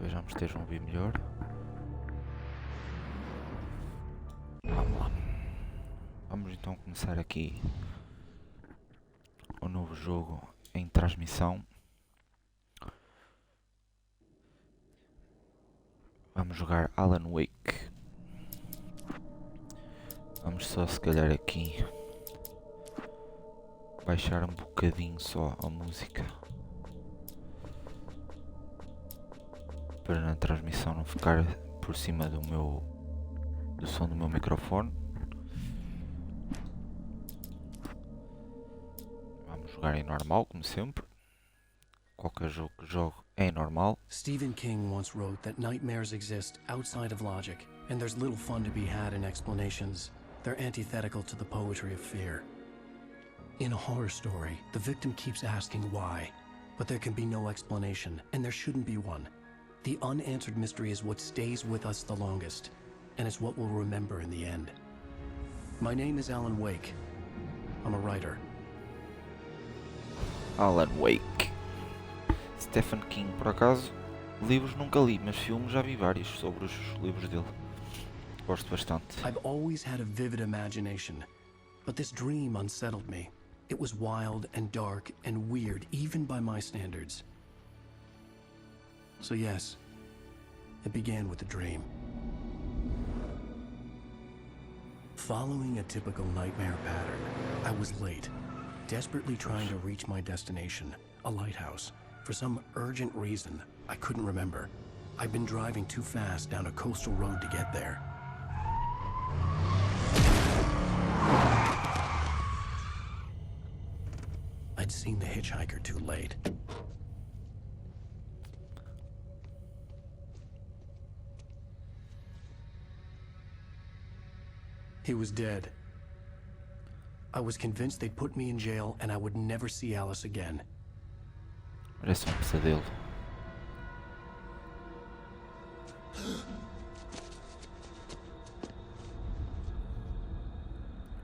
talvez já me estejam a ouvir melhor. Vamos lá. Vamos então começar aqui o novo jogo em transmissão. Vamos jogar Alan Wake. Vamos só se calhar aqui baixar um bocadinho só a música para na transmissão não ficar por cima do som do meu microfone. Vamos jogar em normal, como sempre. Qualquer jogo que jogo é normal. Stephen King once wrote that nightmares exist outside of logic, and there's little fun to be had in explanations. They're antithetical to the poetry of fear. In a horror story, the victim keeps asking why, but there can be no explanation, and there shouldn't be one. The unanswered mystery is what stays with us the longest, and it's what we'll remember in the end. My name is Alan Wake. I'm a writer. Alan Wake. Stephen King, por acaso, livros nunca li, mas filmes já vi vários sobre os livros dele. Gosto bastante. I've always had a vivid imagination, but this dream unsettled me. It was wild and dark and weird, even by my standards. So yes, it began with a dream. Following a typical nightmare pattern, I was late, desperately trying to reach my destination, a lighthouse. For some urgent reason, I couldn't remember. I'd been driving too fast down a coastal road to get there. I'd seen the hitchhiker too late. He was dead. I was convinced they'd put me in jail and I would never see Alice again. Parece pesadelo.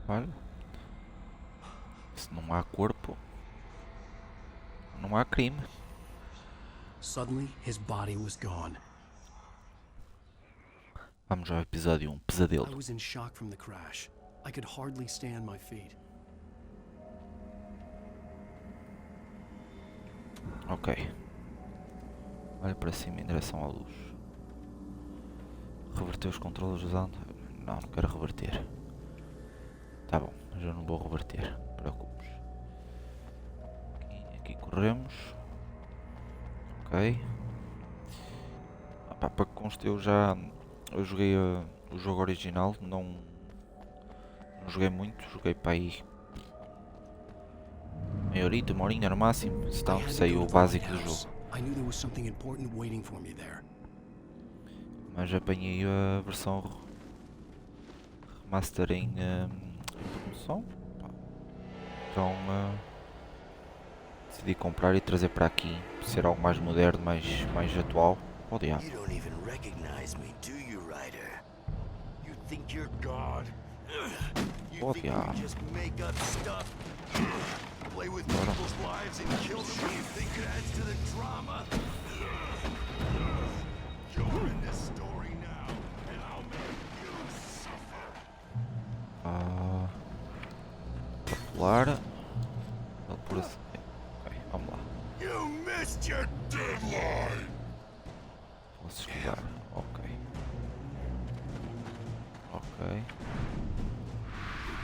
Olha, se não há corpo, não há crime. Suddenly, his body was gone. Vamos ao episódio 1, pesadelo. I was in shock from the crash. I could hardly stand my feet. Ok. Olha para cima em direção à luz. Reverter os controles usando... Não quero reverter. Tá bom, mas eu não vou reverter. Não te preocupes. Aqui corremos. Ok. Para que conste, eu joguei o jogo original. Não joguei muito. Joguei para aí meia horita, uma horinha no máximo. Então sei o básico do jogo. Mas apanhei a versão remaster em promoção. Então decidi comprar e trazer para aqui. Ser algo mais moderno, mais atual. Oh diabo. Oh diabo. Play with people's lives and kill them when you think it adds to the drama. You're in this story now, and I'll make you suffer. Popular. Por assim. Ok, vamos lá. You missed your deadline. Posso esquivar. Ok. Ok.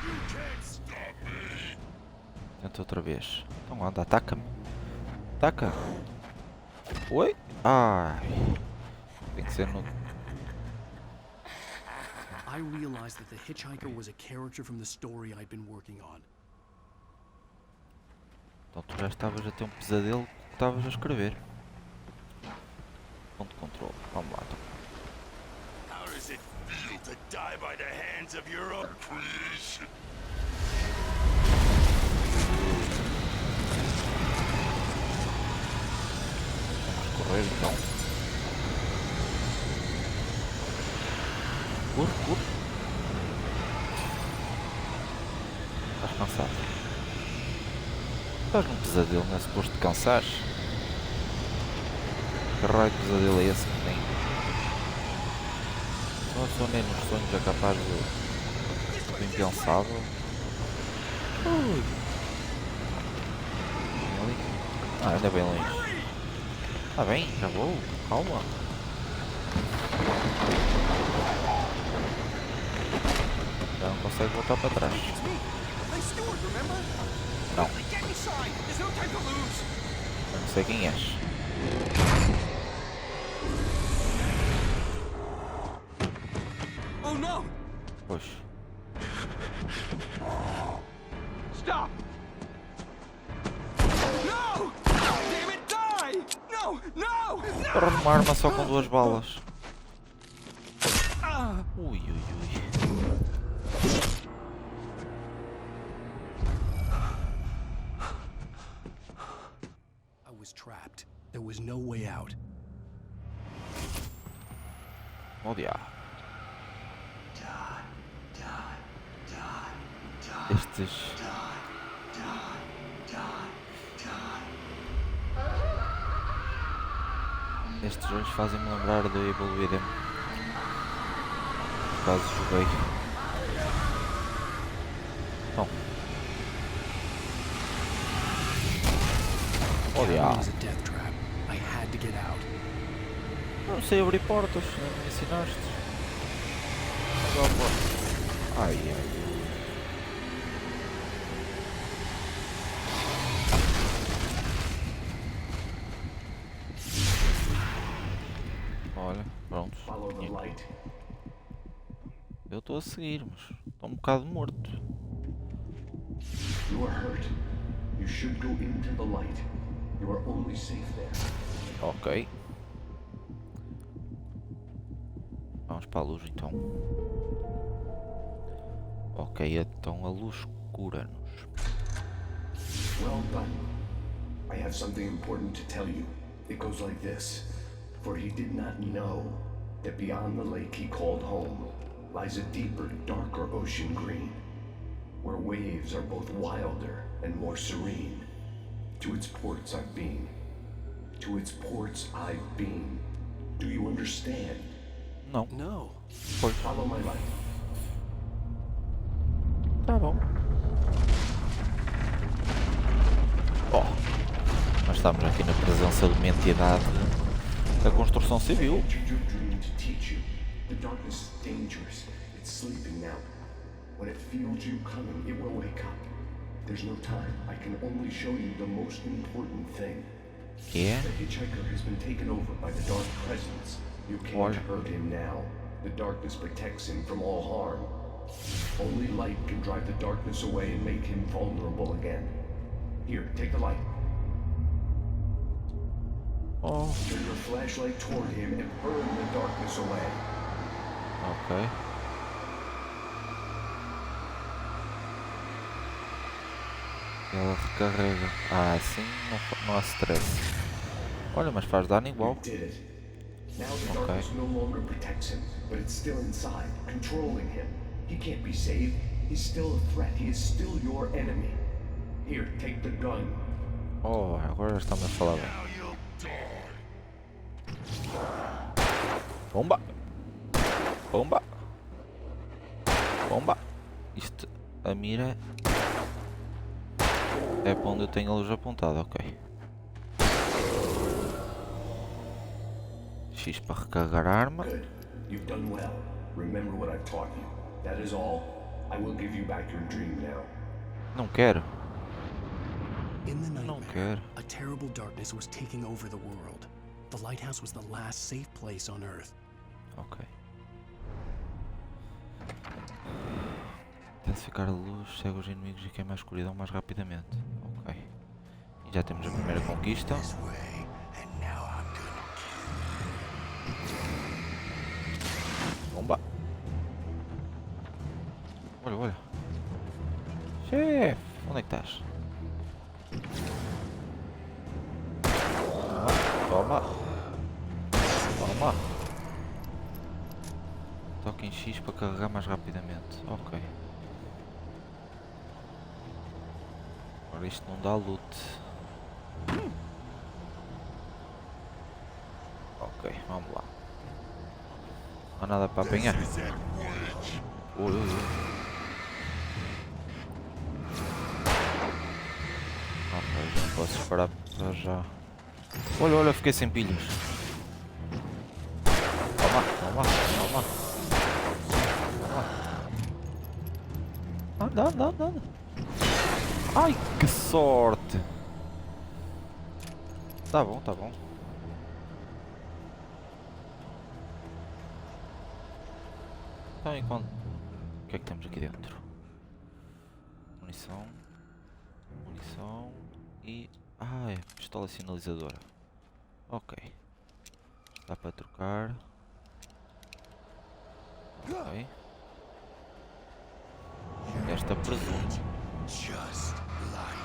You can't stop me. Tenta outra vez. Então anda, ataca-me. Ataca. Oi? Ai. Tem que ser no... I realized that the hitchhiker was a character from the story I'd been working on. Então tu já estavas a ter um pesadelo que estavas a escrever. Ponto de controle. Vamos lá. How does it feel to die by the hands of your own creation? Correr então. Corre. Estás cansado. Estás num pesadelo, não é suposto te cansares? Que raio de pesadelo é esse que tem? Só nem nos sonhos é capaz do impensável. Ui. Ali. Ah, ainda bem longe. Está bem, já vou. Calma. Já não consegue voltar para trás. Não. Eu não sei quem és. Oh no! Pois. Stop! No! Damn it, die! No! No! Para uma arma só com 2 balas. Ah! Ui, ui, ui. I was trapped. There was no way out. Oh diabo. Estes... Estes jogos fazem-me lembrar do Evil Within. Por causa joguei. Bom. Oh It diabo. was a death trap. I had to get out. Não sei abrir portas, não me ensinaste. Abra a porta. Ai, ai, ai. Olha, pronto. Follow the light. Eu estou a seguir, mas estou um bocado morto. You are hurt. You should go into the light. You are only safe there. Ok. Vamos para a luz então. Ok, então a luz cura-nos. Well done. I have something important to tell you. It goes like this. For he did not know that beyond the lake he called home lies a deeper, darker ocean green, where waves are both wilder and more serene. To its ports I've been. To its ports I've been. Do you understand? Não. No. Pois. Follow my light. Tá bom. Oh. Nós estamos aqui na presença de uma entidade da construção civil. Entered your dream to teach you. The darkness is dangerous. It's sleeping now. When it feels you coming, it will wake up. There's no time. I can only show you the most important thing. Que é? The hitchhiker has been taken over by the dark presence. You can't Olha. hurt him now. The darkness protects him from all harm. Only light can drive the darkness away and make him vulnerable again. Here, take the light. Oh. Turn your flashlight toward him and burn the darkness away. Ok. Ela recarrega. Ah, assim não há stress. Olha, mas faz dano igual. You did it. Now the Okay. darkness no longer protects him, but it's still inside, controlling him. He can't be saved. He's still a threat. He is still your enemy. Here, take the gun. Oh, agora já estamos a falar bem. Now you'll die. Bomba! Bomba! Bomba! Isto, a mira é para onde eu tenho a luz apontada, ok. X para recarregar a arma. Good. You've done well. Remember what I've taught you. That is all. I will give you back your dream now. Não quero. In the Não nightmare, quero. a terrible darkness was taking over the world. The lighthouse was the last safe place on Earth. Ok. Intensificar a luz, cega os inimigos e queima a escuridão mais rapidamente. Ok. E já temos a primeira conquista. This way, and now I'm gonna Bomba! Olha, olha. Chefe, onde é que estás? Toma! Toma! Toque em X para carregar mais rapidamente. Ok. Agora isto não dá loot. Não há nada para apanhar. This is it, witch. Ui, ui, ui. Ok, já não posso parar para já. Olha, olha, fiquei sem pilhas. Toma, toma, toma. Toma. Anda, anda, anda, anda. Ai, que sorte. Tá bom, tá bom. Então, enquanto... O que é que temos aqui dentro? Munição. Munição. E... Ah, é pistola sinalizadora. Ok. Dá para trocar. Ok. Esta presumo Just like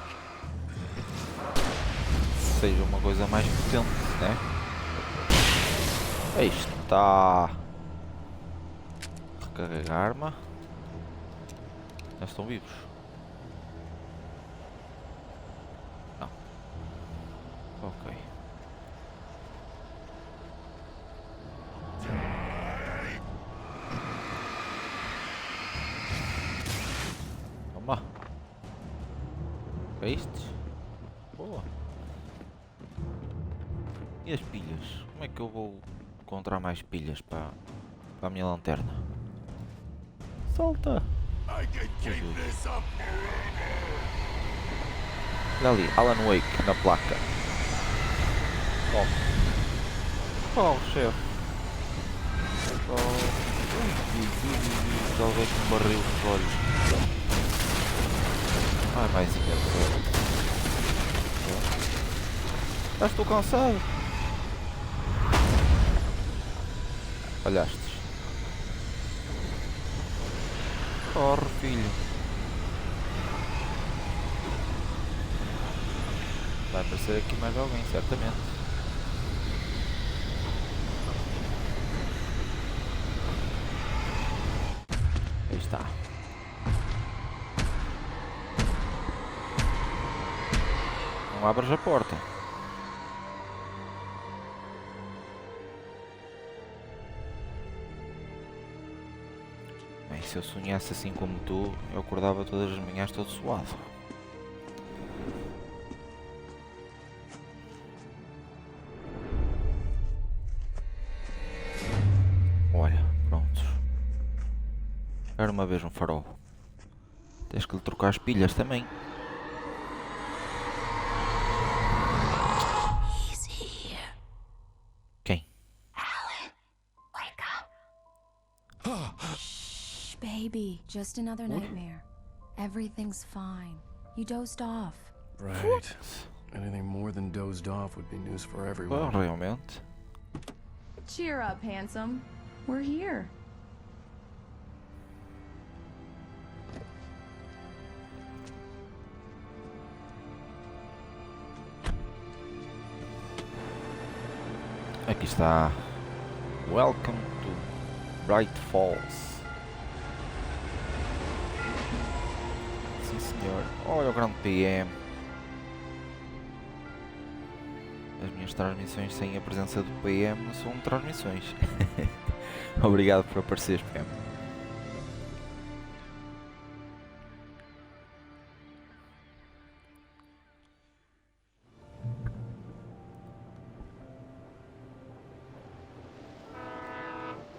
seja uma coisa mais potente, né? Aí está. Recarregar a arma. Já estão vivos? Não. Ok. Toma. Pastes. Boa. E as pilhas? Como é que eu vou encontrar mais pilhas para a minha lanterna? Solta! I can keep this up. Olha ali, Alan Wake na placa. Oh, chefe. Já levei com um barril nos olhos. Ai, mais imensamente. Já estou cansado. Olhaste. Corre, filho. Vai aparecer aqui mais alguém, certamente. Aí está. Não abras a porta. Bem, se eu sonhasse assim como tu, eu acordava todas as manhãs todo suado. Olha, prontos. Era uma vez um farol. Tens que lhe trocar as pilhas também. He's here. Quem? Alan, wake up. Shh, baby. Just another nightmare. Everything's fine. You dozed off. Right. Anything more than dozed off would be news for everyone. Realmente. Cheer up, handsome. We're here. Aqui está. Welcome to Bright Falls. Sim, senhor. Olha o grande PM. As minhas transmissões sem a presença do PM são transmissões. Obrigado por apareceres, PM.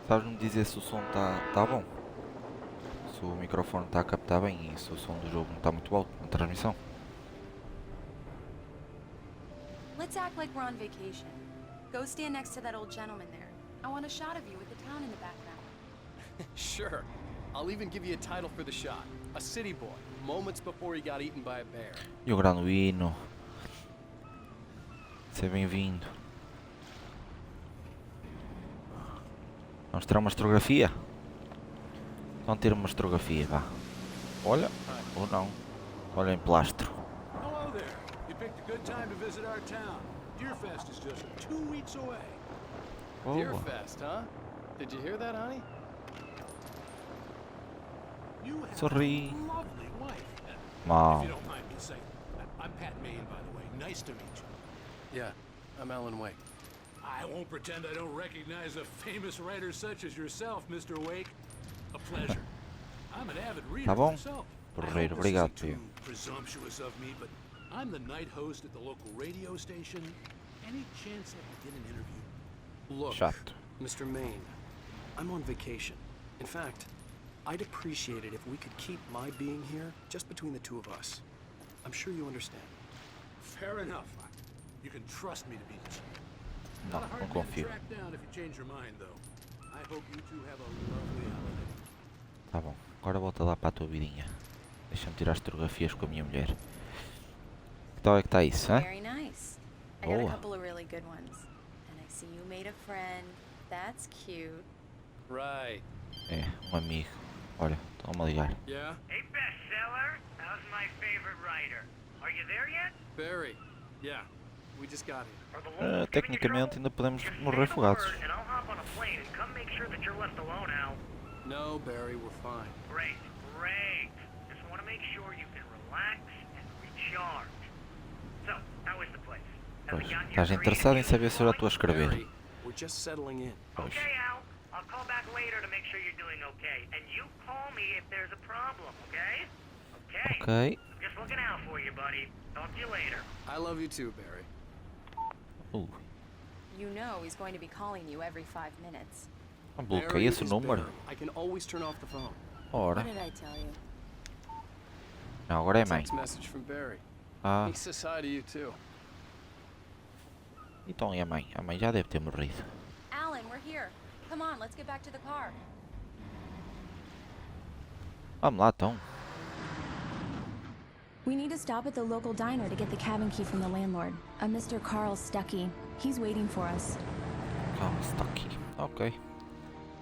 Sabes-me dizer se o som tá bom? Se o microfone está a captar bem e se o som do jogo não está muito alto na transmissão? Let's act like we're on vacation. Go stand next to that old gentleman there. I want a shot of you with the town in the background. Sure. I'll even give you a title for the shot. A city boy, moments before he got eaten by a bear. E o Granuino. Seja bem-vindo. Vamos tirar uma fotografia? Vamos ter uma fotografia, vá. Olha, ou não. Olha em plastro. Hello there. You picked a good time to visit our town. Deerfest is just 2 weeks away. Boa. Deerfest, huh? Did you hear that, honey? You have Sorry. a lovely wife. Mal. If you don't mind me saying, I'm Pat Maine, by the way. Nice to meet you. Yeah, I'm Alan Wake. I won't pretend I don't recognize a famous writer such as yourself, Mr. Wake. A pleasure. I'm an avid reader Tá bom. myself. Porreiro, obrigado, Too tio. presumptuous of me, but I'm the night host at the local radio station. Any chance I could get an interview? Look, Chato. Mr. Maine, I'm on vacation. In fact, I'd appreciate it if we could keep my being here just between the two of us. I'm sure you understand. Fair enough. You can trust me to be discreet. Não, Not a não hard man to confio. track down if you change your mind, though. I hope you two have a lovely holiday. Tá bom, agora volta lá para a tua vidinha. Deixa-me tirar as fotografias com a minha mulher. Que tal é que está isso, hã? Very nice. I got a Boa. couple of really good ones. And I see you made a friend. That's cute. Right. É, um amigo. Olha, estão-me a ligar. Yeah? Hey, bestseller, how's my favorite writer? Are you there yet? Barry. Yeah. We just got here. Are the locals giving you Tecnicamente trouble? ainda podemos Just morrer say the afogados. word and I'll hop on a plane and come make sure that you're left alone, Al. No, Barry, we're fine. Great, great. Just want to make sure you can relax and recharge. So, how is the place? Have Pois, we gotten your estás interessado em saber se eu já estou a escrever. Barry, we're just settling in. Pois. Okay, Al. I'll call back later to make sure you're doing okay. And you call me if there's a problem, okay? Okay. Ok. I'm just looking out for you, buddy. Talk to you later. I love you too, Barry. You know he's going to be calling you every 5 minutes. Bloqueia Barry esse is número. Barry. I can always turn off the phone. Ora. What did I tell you? Não, agora é mãe. Text message from Barry. Ah, He says hi to you too. então é a mãe. A mãe já deve ter morrido. Alan, we're here. Come on, let's get back to the car. Vamos lá então. We need to stop at the local diner to get the cabin key from the landlord, a Mr. Carl Stuckey. He's waiting for us. Calma, está aqui. Ok.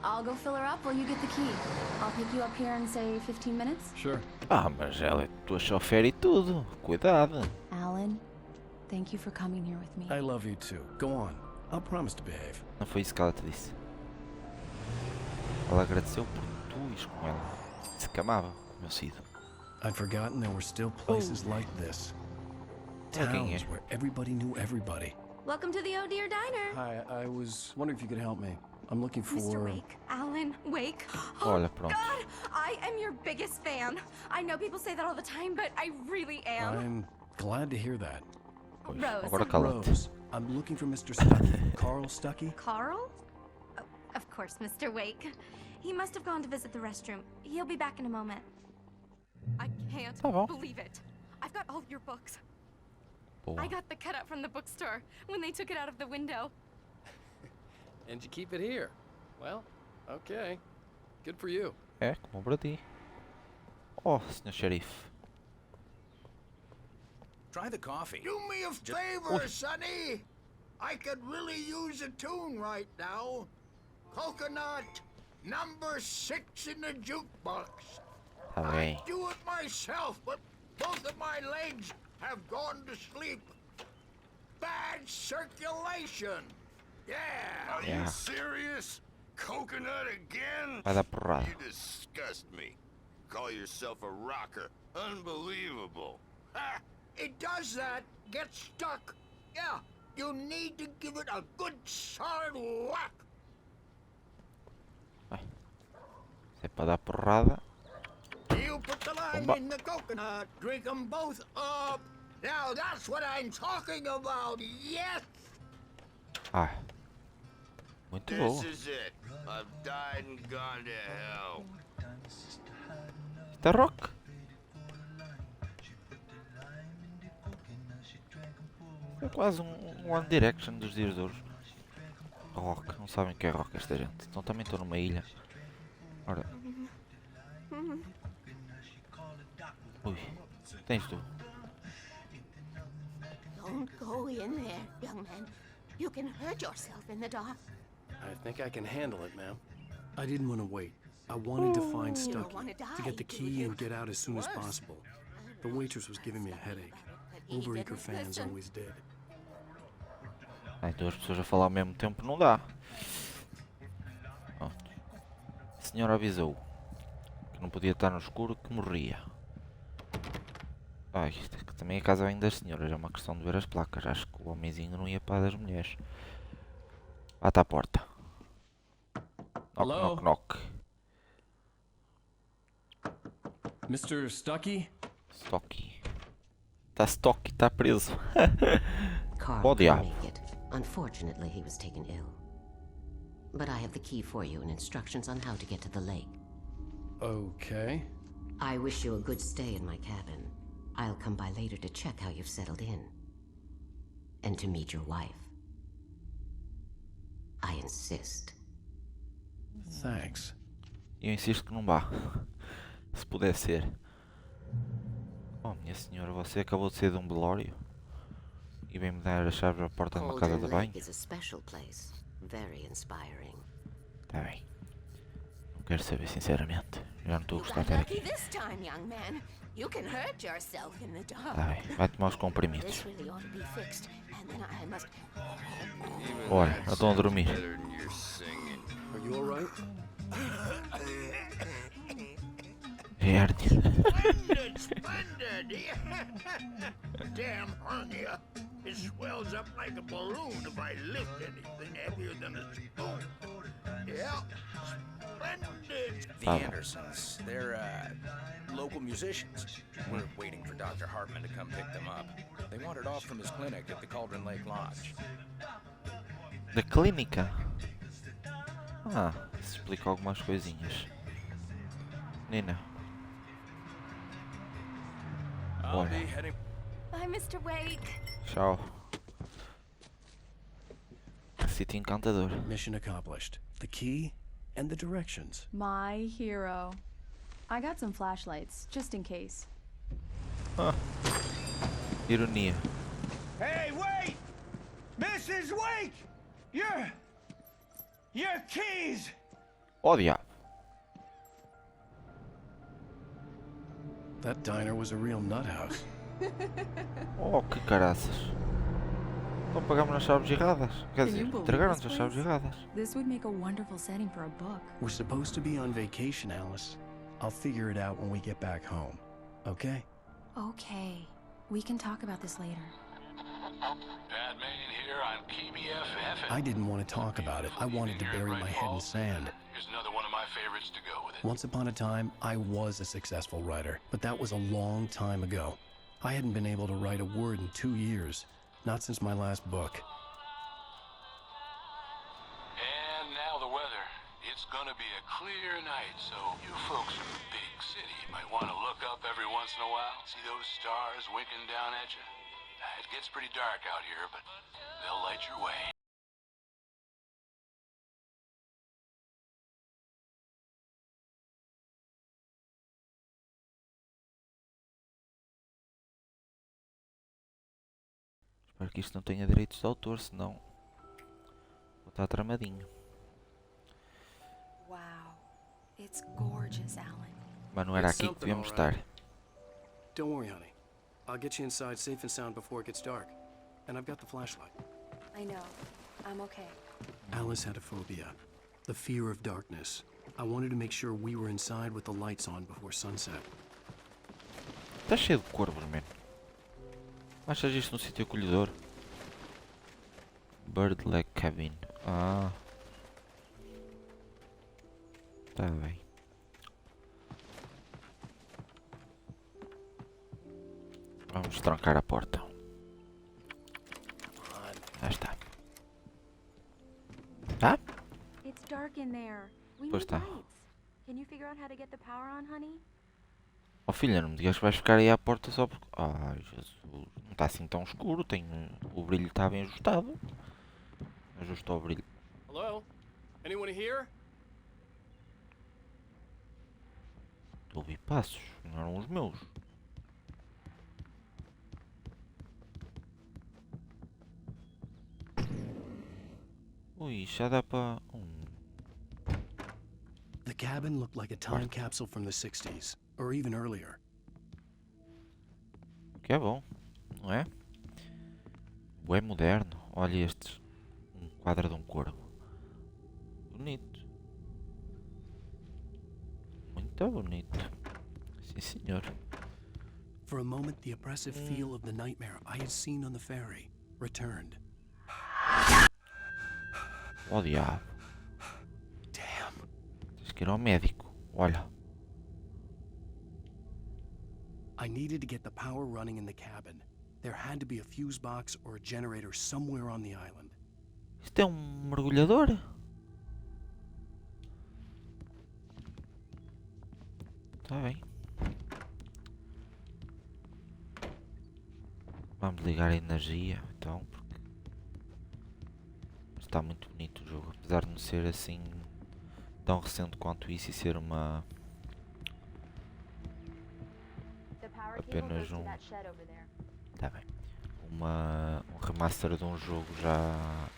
I'll go fill her up while you get the key. I'll pick you up here in, say, 15 minutes. Sure. Ah, mas ela é tua chofer e tudo. Cuidado. Alan, thank you for coming here with me. I love you too. Go on. I'll promise to behave. Não foi isso que ela te disse. Ela agradeceu por tu ires com ela. Disse que amava o meu Cid. I'd forgotten there were still places like this. Towns where everybody knew everybody. Welcome to the Oh Dear Diner. Hi, I was wondering if you could help me. I'm looking for... Mr. Wake, Alan Wake. Olha, pronto. God, I am your biggest fan. I know people say that all the time, but I really am. I'm glad to hear that. Pois, Rose. agora cala-te. Rose, I'm looking for Mr. Stuckey. Carl Stuckey? Carl? Oh, of course, Mr. Wake. He must have gone to visit the restroom. He'll be back in a moment. I can't Tá bom. believe it. I've got all your books. Boa. I got the cutout from the bookstore when they took it out of the window. And you keep it here. Well, okay. Good for you. É, como para ti. Oh, senhor xerife. Try the coffee. Do me a favor, Sonny. I could really use a tune right now. Coconut, number 6 in the jukebox. Tá bem. I'd do it myself, but both of my legs have gone to sleep. Bad circulation. Yeah. Are you serious? Coconut again? Vai dar porrada. You disgust me. Call yourself a rocker. Unbelievable. Ha! It does that. Get stuck. Yeah. You need to give it a good solid whack. Se é para dar porrada. You put the lime Bomba. in the coconut. Drink them both up. Now that's what I'm talking about. Yes. Ah. Muito boa. This is it. I've died and gone to hell. Isto é rock. É quase um One Direction dos dias de hoje. Rock. Não sabem o que é rock esta gente. Então também estou numa ilha. Ora. Ui. Tens tu. Don't go in there, young man. You can hurt yourself in the dark. I think I can handle it, ma'am. I didn't want to wait. I wanted to find Stuckey, to get the key and get out as soon as possible. The waitress was giving me a headache. Overeager fans always did. Ai, duas pessoas a falar ao mesmo tempo não dá. Pronto. A senhora avisou que não podia estar no escuro, que morria. Ai, isto é que também a casa vem das senhoras, é uma questão de ver as placas. Acho que o homenzinho não ia para a das mulheres. Bate à porta. Knock, Hello? knock, knock. Mr. Stucky? Stocky. Tá Stocky, tá preso. Carl Oh, couldn't diabo. make it. Unfortunately, he was taken ill. But I have the key for you and instructions on how to get to the lake. Okay. I wish you a good stay in my cabin. I'll come by later to check how you've settled in. And to meet your wife. I insist. Thanks. Eu insisto que não vá. Se puder ser. Oh, minha senhora, você acabou de sair de um velório e vem-me dar as chaves da porta de uma casa de Cauldron banho? Lake is a special place. Very inspiring. Tá bem. Não quero saber, sinceramente. Já não estou a gostar de estar aqui. This time, young man. You can hurt yourself in the dark. Tá bem, vai tomar os comprimidos. This really ought to be fixed, and then I must. Olha, já estão a dormir. Are you alright? É hérnia. Splendid, splendid! Damn hernia. It swells up like a balloon if I lift anything heavier than a spoon. Yeah, splendid. The Andersons, they're local musicians. We're waiting for Dr. Hartman to come pick them up. They wandered off from his clinic at the Cauldron Lake Lodge. Da clínica? Ah, isso explica algumas coisinhas. Nina. I'll be Olha, heading. Bye, Mr. Wake. tchau. Sítio encantador. Mission accomplished. The key and the directions. My hero. I got some flashlights, just in case. Ah. Ironia. Hey, wait! Mrs. Wake! Your keys! Oh, diabo. That diner was a real nut house. Oh, que caraças. Então pagamos nas chaves erradas. Quer Can dizer, you believe entregaram-nos this as chaves place? erradas. This would make a wonderful setting for a book. We're supposed to be on vacation, Alice. I'll figure it out when we get back home. Okay? Okay. We can talk about this later. Bad man here on KBFF. I didn't want to talk about it. I wanted to bury my head in sand. Here's another one of my favorites to go with it. Once upon a time, I was a successful writer, but that was a long time ago. I hadn't been able to write a word in 2 years, not since my last book. And now the weather. It's gonna be a clear night, so you folks in the big city might want to look up every once in a while. See those stars winking down at you? It gets pretty dark out here, but they'll light your way. Espero que isto não tenha direitos de autor, senão vou estar tramadinho. Wow. It's gorgeous, Alan. Mas não era It's aqui que something, devíamos all right. estar. Don't worry, honey. I'll get you inside safe and sound before it gets dark. And I've got the flashlight. I know. I'm okay. Alice had a phobia, the fear of darkness. I wanted to make sure we were inside with the lights on before sunset. Está cheio de corvos, man. Achas isto num sítio acolhedor? Bird Leg Cabin. Ah. Tá bem. Vamos trancar a porta. Já está. Tá? It's dark in there. We Pois need tá. lights. Can you figure out how to get the power on, honey? Oh filha, não me digas que vais ficar aí à porta só porque... Ai Jesus, não está assim tão escuro, tem... o brilho está bem ajustado. Ajustou o brilho. Hello? Anyone here? Estou a ouvir passos, não eram os meus. Ui, já dá para... The cabin looked like a time capsule from the 60s, or even earlier. Que é bom, não é? Bué moderno. Olha estes. Um quadro de um corvo. Bonito. Muito bonito. Sim, senhor. For a moment, the oppressive feel of the nightmare I had seen on the ferry returned. Oh diabo. Damn. Tens que ir ao médico. Olha. I needed to get the power running in the cabin. There had to be a fuse box or a generator somewhere on the island. Isto é um mergulhador? Está bem. Vamos ligar a energia, então, porque está muito bonito o jogo, apesar de não ser assim tão recente quanto isso e ser uma apenas um tá bem, um remaster de um jogo já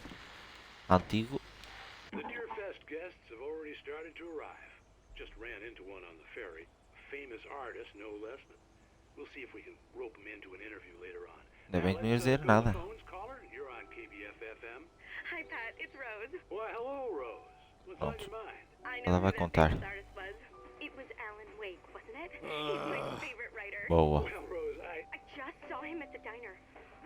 antigo. The Deerfest guests have already started to arrive. Just ran into one on the ferry, a famous artist, no less. We'll see if we can rope him into an interview later on. Ainda bem que não ia dizer nada. You're on KBFFM. Hi Pat, it's Rose. Why, hello Rose. What's on your mind? Ela vai contar. It was Alan Wake, wasn't it? He's my favorite writer. Boa. Well, Rose, I just saw him at the diner.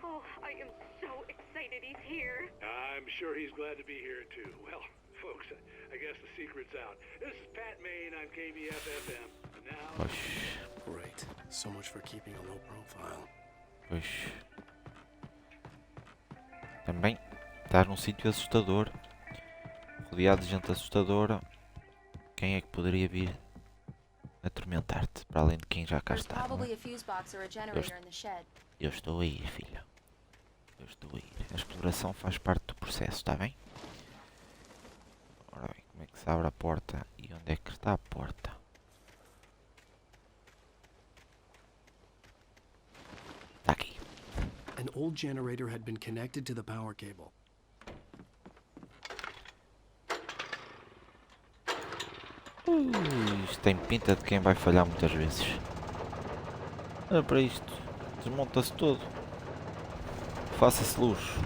Oh, I am so excited he's here. I'm sure he's glad to be here too. Well, folks, I guess the secret's out. This is Pat Main on KBFFM. And now... Great. So much for keeping a low profile. Pois. Também estás num sítio assustador, rodeado de gente assustadora. Quem é que poderia vir atormentar-te, para além de quem já cá está? Eu estou a ir, filha. Eu estou a ir. A exploração faz parte do processo, está bem? Ora bem, como é que se abre a porta e onde é que está a porta? Está aqui. An old generator had been connected to the power cable. Isto tem pinta de quem vai falhar muitas vezes. Olha para isto. Desmonta-se todo. Faça-se luxo.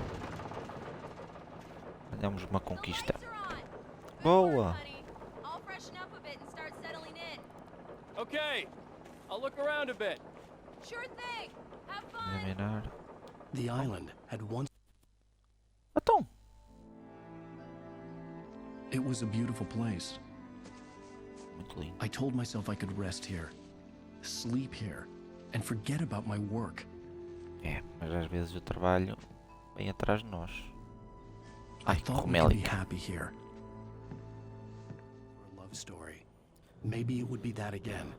Ganhamos uma conquista. Boa! Okay, I'll look around a bit. Sure thing. Have fun. Examinar. The island had once... Então. It was a beautiful place. Muito lindo. I told myself I could rest here, sleep here, and forget about my work. É, mas às vezes o trabalho vem atrás de nós. I thought we could be happy here. A love story. Maybe it would be that again.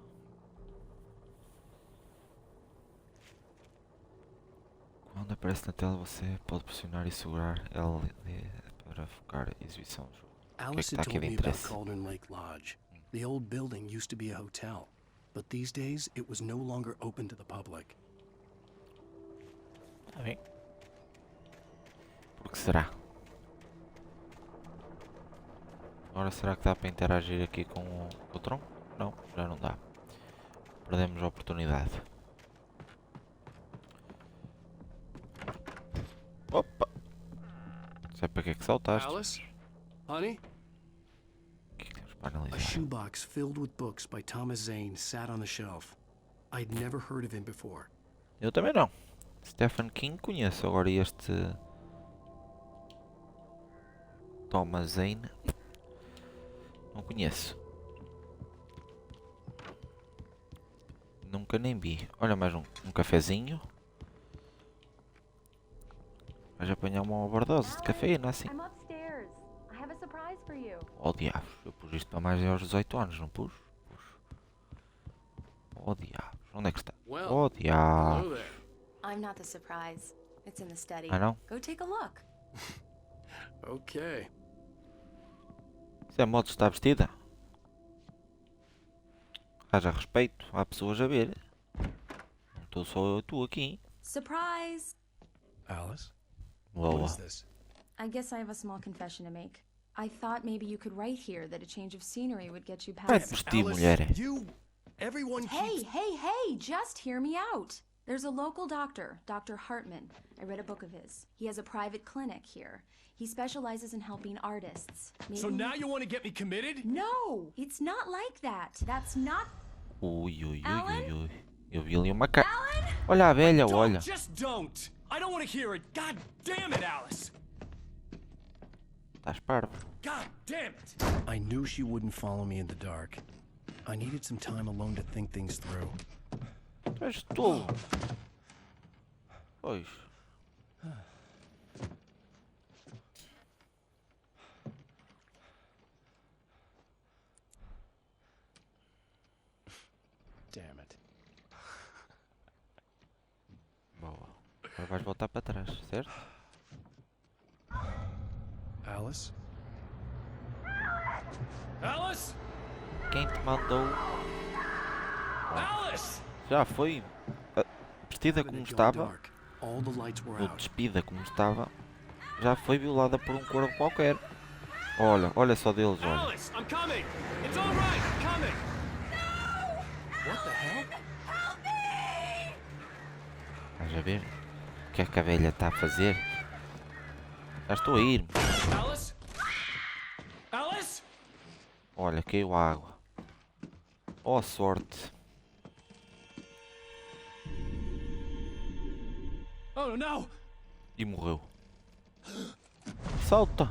Quando aparece na tela, você pode pressionar e segurar LD para focar a exibição do jogo. Alice had told me about Cauldron Lake Lodge. The old building used to be a hotel, but these days it was no longer open to the public. Tá bem. Por que será? Agora será que dá para interagir aqui com o tronco? Não, já não dá. Perdemos a oportunidade. Opa! Não sei para que é que saltaste. Alice? Honey? O que é que temos para analisar? A shoebox filled with books by Thomas Zane sat on the shelf. I'd never heard of him before. Eu também não. Stephen King conheço, agora este Thomas Zane não conheço. Nunca nem vi. Olha, mais um cafezinho. Vais apanhar uma overdose de cafeína assim. Oh diabos, eu pus isto para mais aos 18 anos, não pus? Oh diabos, onde é que está? Oh diabos. I'm not the surprise. It's in the study. Ah, não? Go take a look. Okay. Se a moto está vestida, haja respeito, há pessoas a ver. Não estou só tu aqui. Surprise! Alice? What is this? I guess I have a small confession to make. I thought maybe you could write here that a change of scenery would get you Vai past... por ti, mulher. Everyone Hey, just hear me out. There's a local doctor, Dr. Hartman. I read a book of his. He has a private clinic here. He specializes in helping artists. Maybe So now you want to get me committed? No, it's not like that. That's not... Ui. Eu vi ali uma cara. Olha a velha, olha. Just don't. I don't want to hear it. God damn it, Alice. Estás parvo. God damn it! I knew she wouldn't follow me in the dark. I needed some time alone to think things through. Tu és tolo. Pois. Damn it. Boa. Agora vais voltar para trás, certo? Alice? Alice? Quem te mandou? Alice! Já foi vestida como estava, All the lights were ou out. despida como estava, já foi violada por um corvo qualquer. Olha, olha só deles, olha. Alice, I'm coming! It's all right, I'm coming! What the hell? Estás a ver? O que é que a velha está a fazer? Já estou a ir. Alice? Alice? Olha, caiu a água. Oh, sorte. Oh no! E morreu. Salta!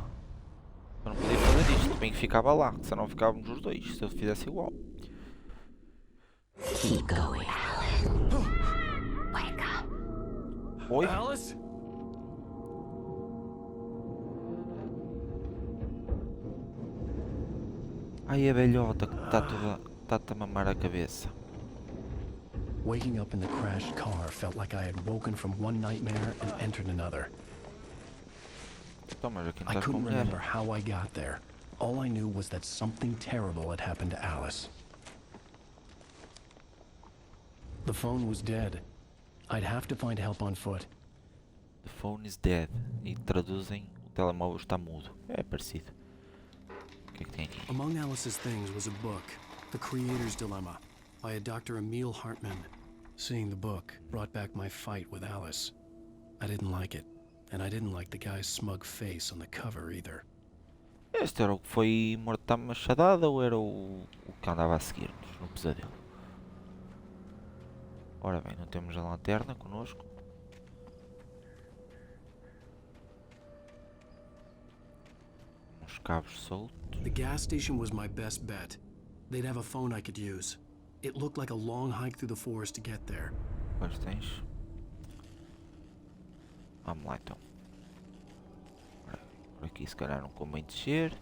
Eu não podia fazer isto, bem que ficava lá, senão ficávamos os dois, se eu fizesse igual. Keep going, Alice. Wake up. Oi? Alice? Ai, a velhota que está toda... está-te a mamar a cabeça. Waking up in the crashed car felt like I had woken from one nightmare and entered another. Então, mas aqui não I estás com couldn't mulher. remember how I got there. All I knew was that something terrible had happened to Alice. The phone was dead. I'd have to find help on foot. The phone is dead. E traduzem, o telemóvel está mudo. É parecido. O que é que tem aqui? Among Alice's things was a book, The Creator's Dilemma, by a Dr. Emil Hartman. Seeing the book brought back my fight with Alice. I didn't like it, and I didn't like the guy's smug face on the cover either. Este era o que foi morto à machadada ou era o que andava a seguir-nos no pesadelo? Ora bem, não temos a lanterna connosco. Uns cabos soltos. The gas station was my best bet. They'd have a phone I could use. It looked like a long hike through the forest to get there. Pois tens. Vamos lá então. Por aqui se calhar não convém descer.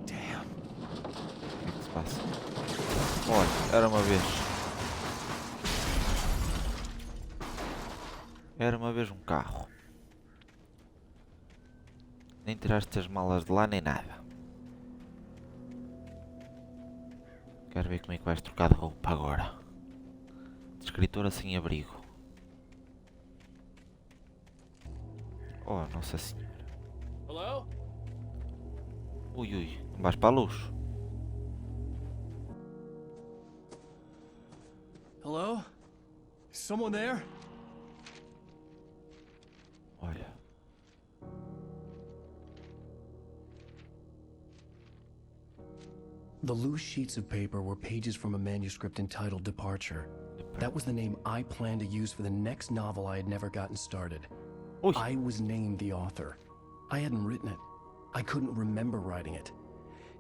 Damn. O que é que se passa? Olha, era uma vez. Era uma vez um carro. Nem tiraste as malas de lá nem nada. Quero ver como é que vais trocar de roupa agora. De escritora sem abrigo. Oh, Nossa Senhora. Hello? Ui, ui, não vais para a luz. Hello? Is someone there? Olha. The loose sheets of paper were pages from a manuscript entitled Departure. That was the name I planned to use for the next novel I had never gotten started. I was named the author. I hadn't written it. I couldn't remember writing it.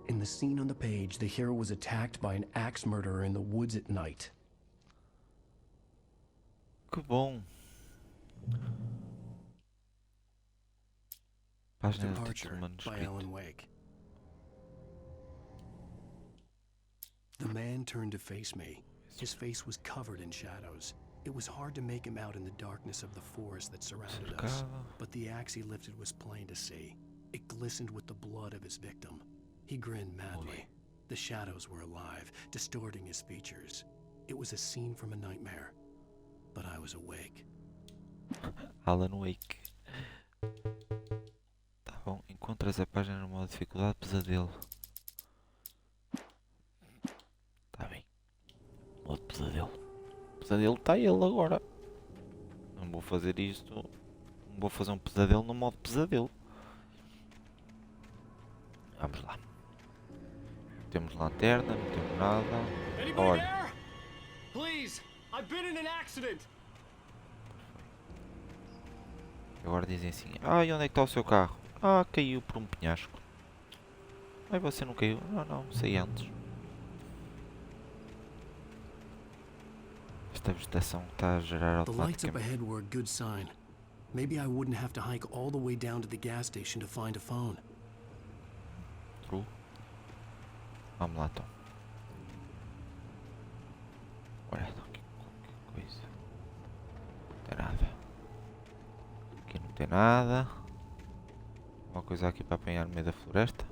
In the scene on the page, the hero was attacked by an axe murderer in the woods at night. Que bom. Página de Departure título by manuscrito. Alan Wake. The man turned to face me. His face was covered in shadows. It was hard to make him out in the darkness of the forest that surrounded us, but the axe he lifted was plain to see. It glistened with the blood of his victim. He grinned madly. The shadows were alive, distorting his features. It was a scene from a nightmare, but I was awake. Alan Wake. Tá bom, encontras a página numa dificuldade pesadelo. Tá bem. Modo pesadelo. Pesadelo está ele agora. Não vou fazer isto. Não vou fazer um pesadelo no modo pesadelo. Vamos lá. Não temos lanterna, não temos nada. Olha. Please, I've been in an accident. agora dizem assim: ah, e onde é que está o seu carro? Ah, caiu por um penhasco. Ai, você não caiu? Não, não, saí antes. Esta vegetação está a gerar The lights up automaticamente. ahead were a good sign. Maybe I wouldn't have to hike all the way down to the gas station to find a phone. True. Vamos lá então. Olha, aqui qualquer coisa. Não tem nada. Aqui não tem nada. Uma coisa aqui para apanhar no meio da floresta.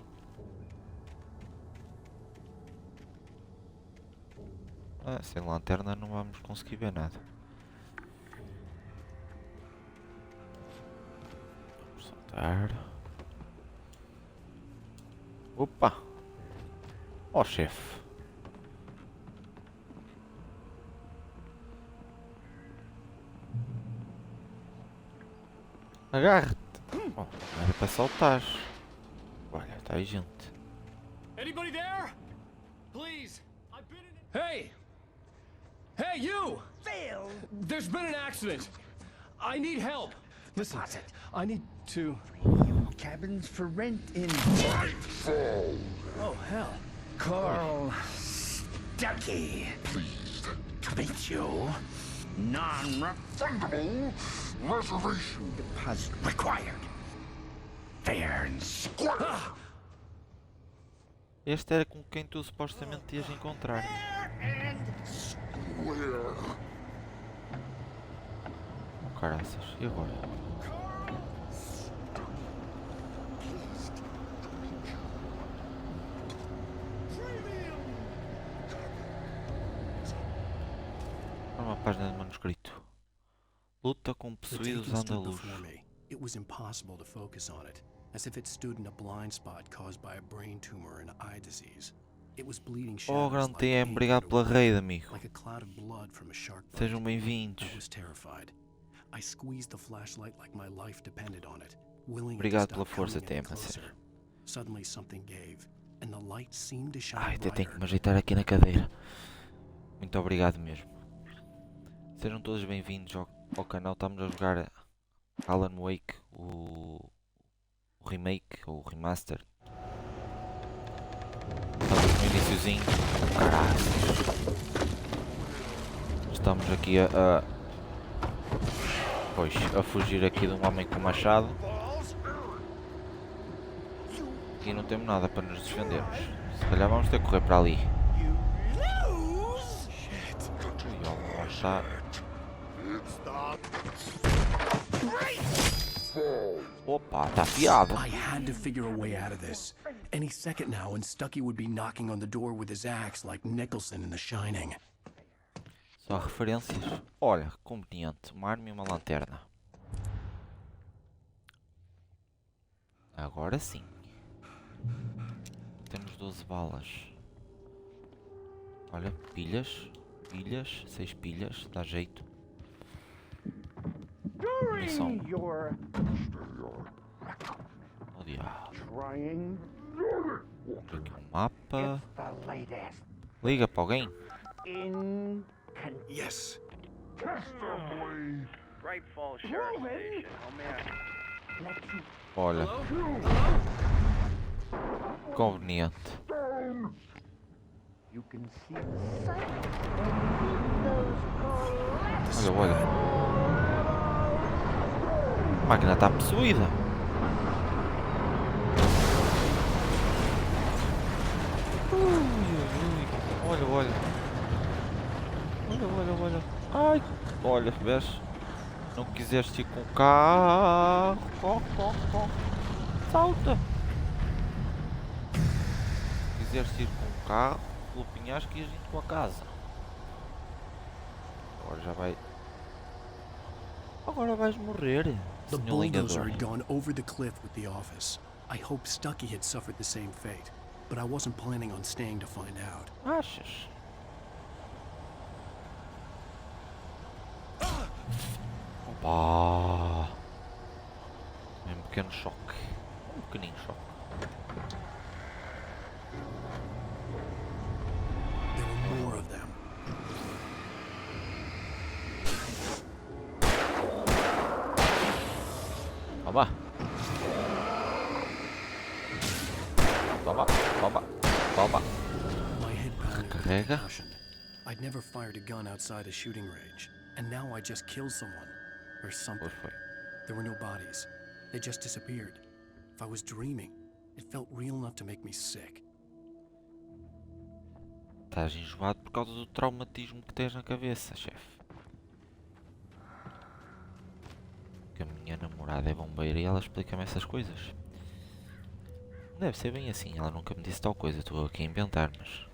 Ah, sem lanterna não vamos conseguir ver nada. Vamos soltar. Opa! Ó, chefe. Agarre-te. Oh, não era para saltar. Olha, está aí gente. Anybody there? Please. I've been in. Hey! Hey, you! Phil! There's been an accident. I need help. Listen, I need to. Cabins for rent in Oh, hell. Carl Stuckey. Pleased to meet you. Non-refundable reservation deposit required. Fair and square. Este era com quem tu supostamente ias encontrar. Oh, caraças, e agora? Uma página de manuscrito. Luta com The possuídos taking stood andaluzes. before me. It was impossible to focus on it, as if it stood in a blind spot caused by a brain tumor and eye disease. It was bleeding Oh, shadows grande like TM, paint obrigado on a pela wall, raid, amigo. like a cloud of blood from a shark bite. Sejam bem-vindos. I was terrified. I squeezed the flashlight like my life depended on it, willing it to Obrigado stop pela força, coming any TM, a sério. closer. Suddenly something gave, and the light seemed to shine Ai, até tenho que brighter. me ajeitar aqui na cadeira. Muito obrigado mesmo. Sejam todos bem-vindos ao canal. Estamos a jogar Alan Wake, o remake, ou o remaster. Estamos no iniciozinho. Caralho. Estamos aqui a fugir aqui de um homem com machado. Aqui não temos nada para nos defendermos. Se calhar vamos ter que correr para ali. Ui, ó, lá está. Opa, está afiado. I had to figure a way out of this. Any second now, and Stuckey would be knocking on the door with his axe like Nicholson in The Shining. Só referências. Olha, conveniente. Uma arma e uma lanterna. Agora sim. Temos 12 balas. Olha, pilhas. Pilhas. 6 pilhas. Dá jeito. Munição. Oh, diabo. Aqui um mapa. Liga para alguém. Yes. Bright Falls Sheriff Station. Home out. Olha. Conveniente. You can see Olha, olha. A máquina está possuída. Olha, olha. Olha, olha, olha. Ai, olha, vês? Não quiseste ir com o carro. Corre, corre, corre. Salta. Quiseste ir com o carro, pelo penhasco e ias em tua casa. Agora já vai. Agora vais morrer. The Senhor bulldozer ligador. had gone over the cliff with the office. I hoped Stuckey had suffered the same fate, but I wasn't planning on staying to find out. Achas? Opa! É um pequeno choque. Um pequenino choque. There were more of them. Toma, toma, toma. My head pounded with Recarrega. concussion. I'd never fired a gun outside a shooting range, and now I just killed someone. Or something. Pois foi. There were no bodies. They just disappeared. If I was dreaming, it felt real enough to make me sick. Estás enjoado por causa do traumatismo que tens na cabeça, chefe. Que a minha namorada é bombeira e ela explica-me essas coisas. Não deve ser bem assim, ela nunca me disse tal coisa, estou aqui a inventar, mas...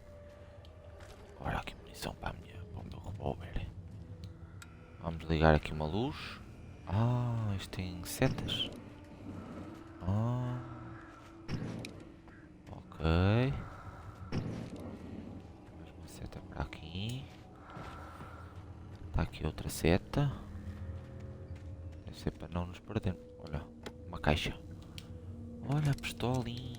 Olha aqui munição para o meu revólver. Vamos ligar aqui uma luz. Ah, isto tem setas. Ah. Ok. Mais uma seta para aqui. Está aqui outra seta. Deve ser para não nos perdermos. Olha, uma caixa. Olha a pistolinha.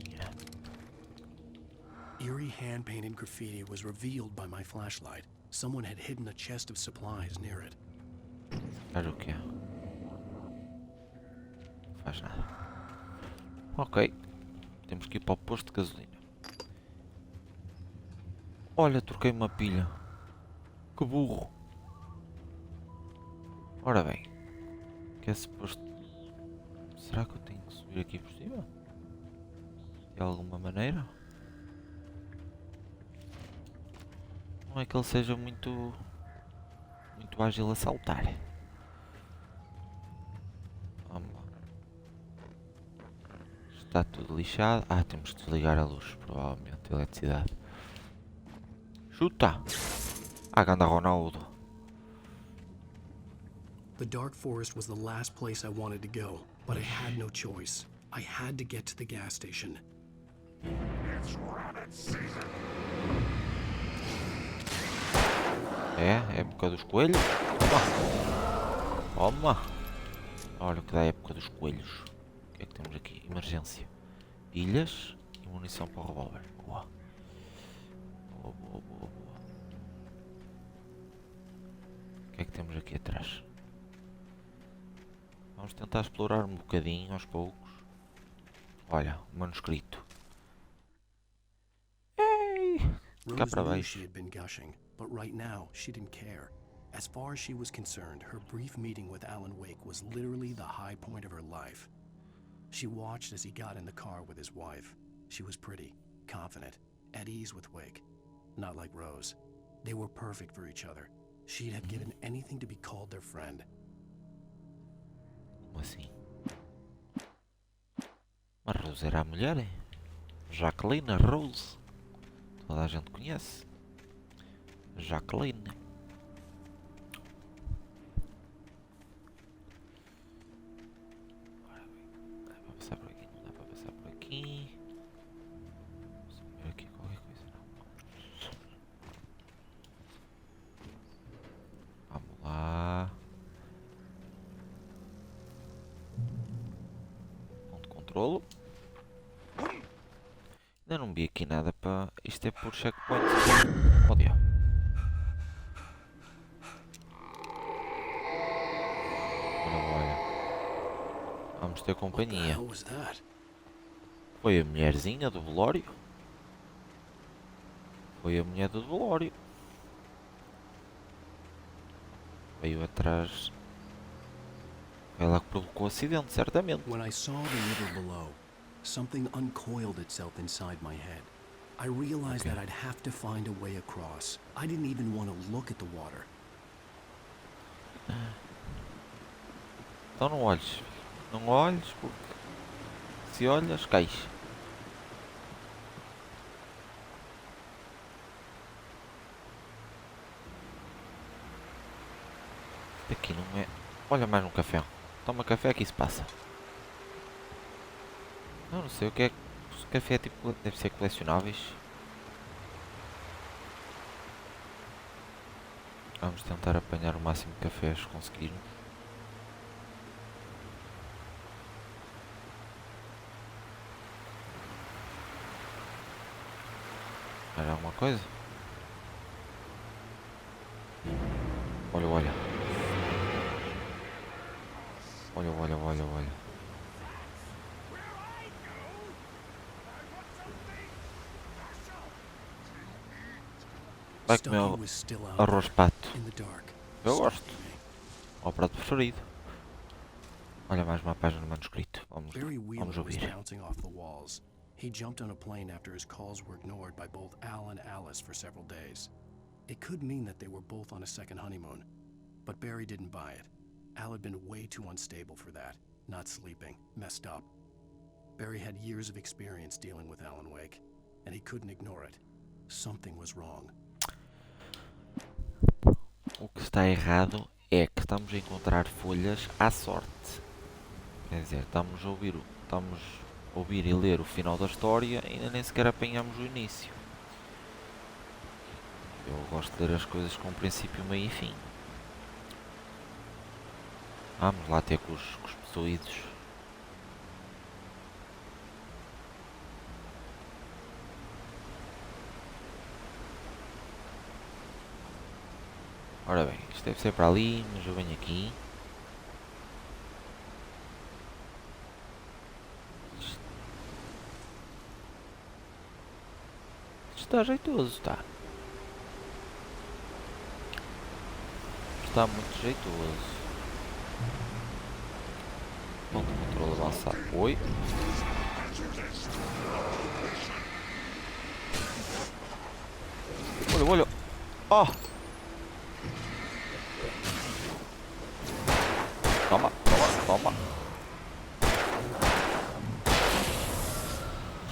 Eerie hand-painted graffiti was revealed by my flashlight. Someone had hidden a chest of supplies near it. Olha o que é. Não faz nada. Ok. Temos que ir para o posto de gasolina. Olha, troquei uma pilha. Que burro. Ora bem. Que é suposto... Será que eu tenho que subir aqui por cima? De alguma maneira? Não é que ele seja muito ágil a saltar. Vamos lá. Está tudo lixado. Ah, temos que desligar a luz, provavelmente, a eletricidade. Chuta! Ah, ganda Ronaldo. The dark forest was the last place I wanted to go, but I had no choice. I had to get to the gas station. It's rabbit season. É época dos coelhos. Toma! Toma! Olha o que dá a época dos coelhos. O que é que temos aqui? Emergência. Pilhas e munição para o revólver. Boa. Boa, boa, boa, boa. O que é que temos aqui atrás? Vamos tentar explorar um bocadinho aos poucos. Olha, um manuscrito. Ei! Cá para Rose knew baixo. she had been gushing, but right now she didn't care. As far as she was concerned, her brief meeting with Alan Wake was literally the high point of her life. She watched as he got in the car with his wife. She was pretty, confident, at ease with Wake. Not like Rose. They were perfect for each other. She'd have given anything to be called their friend. Como assim? Mas Rose era a mulher, é? Jacqueline Rose. Toda a gente conhece. Jacqueline. Ora bem, dá para passar por aqui, não dá para passar por aqui. Vamos ver aqui qualquer coisa, não. Vamos lá. Ponto de controlo. Ainda não vi aqui nada para... Isto é por checkpoint. Oh, diabo. Olha. Vamos ter companhia. Foi a mulherzinha do velório. Foi a mulher do velório. Veio atrás. Ela que provocou o acidente, certamente. When I saw the river below, something uncoiled itself inside my head. I realized that I'd have to find a way across. I didn't even want to look at the water. Então não olhes. Não olhes porque se olhas, cais. Aqui não é... Olha mais um café. Toma café, aqui se passa. Não sei o que é. O café é tipo... Deve ser colecionáveis. Vamos tentar apanhar o máximo de cafés que conseguirmos. Mais alguma coisa? Olha, olha. Olha, olha, olha, olha. Vai comer Stucky was still out arroz there, pato. in the dark. Eu gosto. É o prato preferido. Olha, mais uma página de manuscrito. Vamos Was ouvir. bouncing off the walls. He jumped on a plane after his calls were ignored by both Al and Alice for several days. It could mean that they were both on a second honeymoon, but Barry didn't buy it. Al had been way too unstable for that, not sleeping, messed up. Barry had years of experience dealing with Alan Wake, and he couldn't ignore it. Something was wrong. O que está errado é que estamos a encontrar folhas à sorte. Quer dizer, estamos a ouvir e ler o final da história e ainda nem sequer apanhamos o início. Eu gosto de ler as coisas com princípio, meio e fim. Vamos lá ter com os possuídos. Ora bem, isto deve ser para ali, mas eu venho aqui. Isto está jeitoso, está. Está muito jeitoso. Ponto de controle avançado. Oi. Olha, olha. Oh! Toma, toma, toma.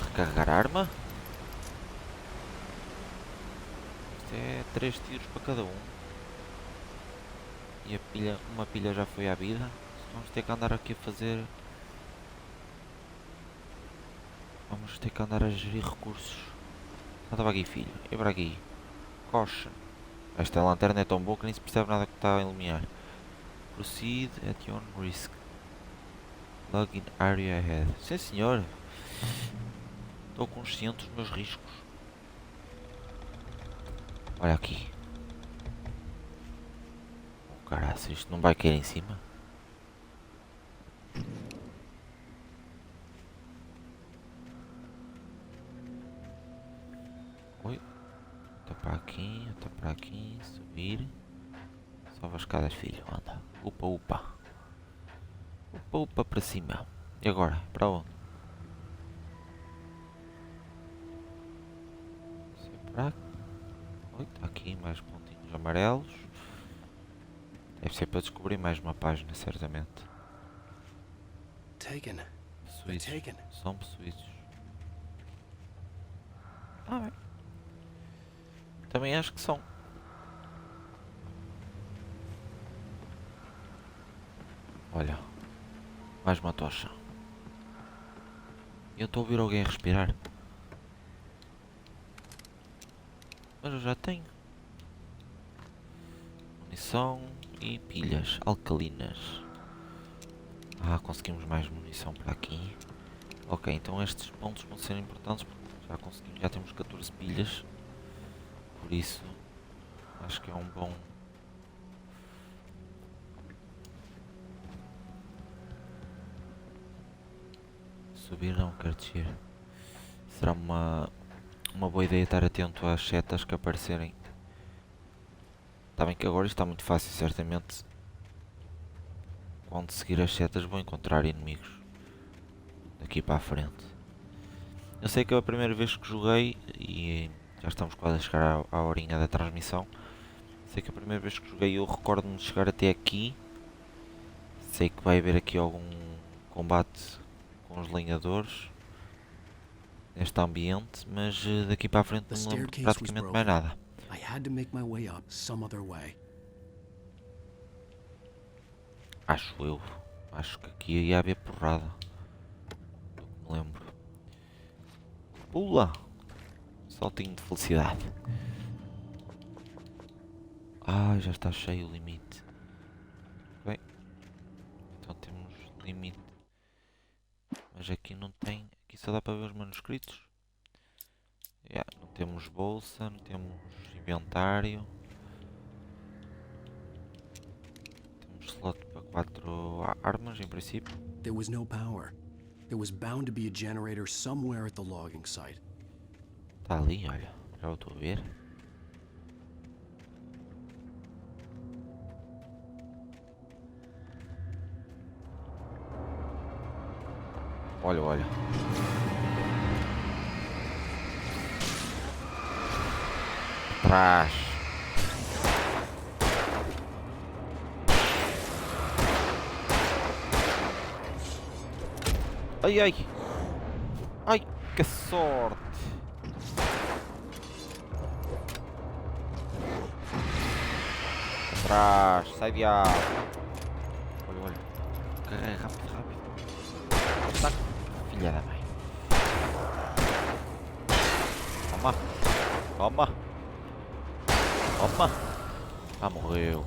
Recarregar a arma. Isto é 3 tiros para cada um. E a pilha, uma pilha já foi à vida. Vamos ter que andar aqui a fazer... Vamos ter que andar a gerir recursos. Anda para aqui, filho. E para aqui. Caution. Esta lanterna é tão boa que nem se percebe nada que está a iluminar. Proceed at your own risk. Login area ahead. Sim, senhor. Estou consciente dos meus riscos. Olha aqui. Oh, caraca, isto não vai cair em cima? Oi. Estou para aqui, subir. Sobe as escadas, filho, anda. Upa, upa. Upa, upa para cima. E agora? Para onde? Para aqui. Oi, está aqui mais pontinhos amarelos. Deve ser para descobrir mais uma página, certamente. Possuídos. São possuídos. Ah, bem. Também acho que são. Olha, mais uma tocha. Eu estou a ouvir alguém a respirar. Mas eu já tenho. Munição e pilhas alcalinas. Ah, conseguimos mais munição para aqui. Ok, então estes pontos vão ser importantes porque já temos 14 pilhas. Por isso, acho que é um bom... Subir não, quero descer. Será uma boa ideia estar atento às setas que aparecerem. Está bem que agora isto está muito fácil, certamente. Quando seguir as setas vou encontrar inimigos. Daqui para a frente. Eu sei que é a primeira vez que joguei e já estamos quase a chegar à horinha da transmissão. Sei que a primeira vez que joguei eu recordo-me de chegar até aqui. Sei que vai haver aqui algum combate com os lenhadores neste ambiente, mas daqui para a frente não me lembro praticamente mais nada. Acho que aqui ia haver porrada. Do que me lembro. Pula! Saltinho de felicidade. Ah, já está cheio o limite. Bem, então temos limite. Mas aqui não tem. Aqui só dá para ver os manuscritos. Não temos bolsa, não temos inventário. Temos slot para 4 armas em princípio. There was no power. There was bound to be a generator somewhere at the logging site. Está ali, olha. Já o estou a ver. Olha, olha. Trás. Ai, ai. Ai, que sorte. Atrás, sai de água. Olha, olha. Carrega rápido, rápido. Saco. Filha da mãe. Toma. Toma. Toma. Ah, morreu.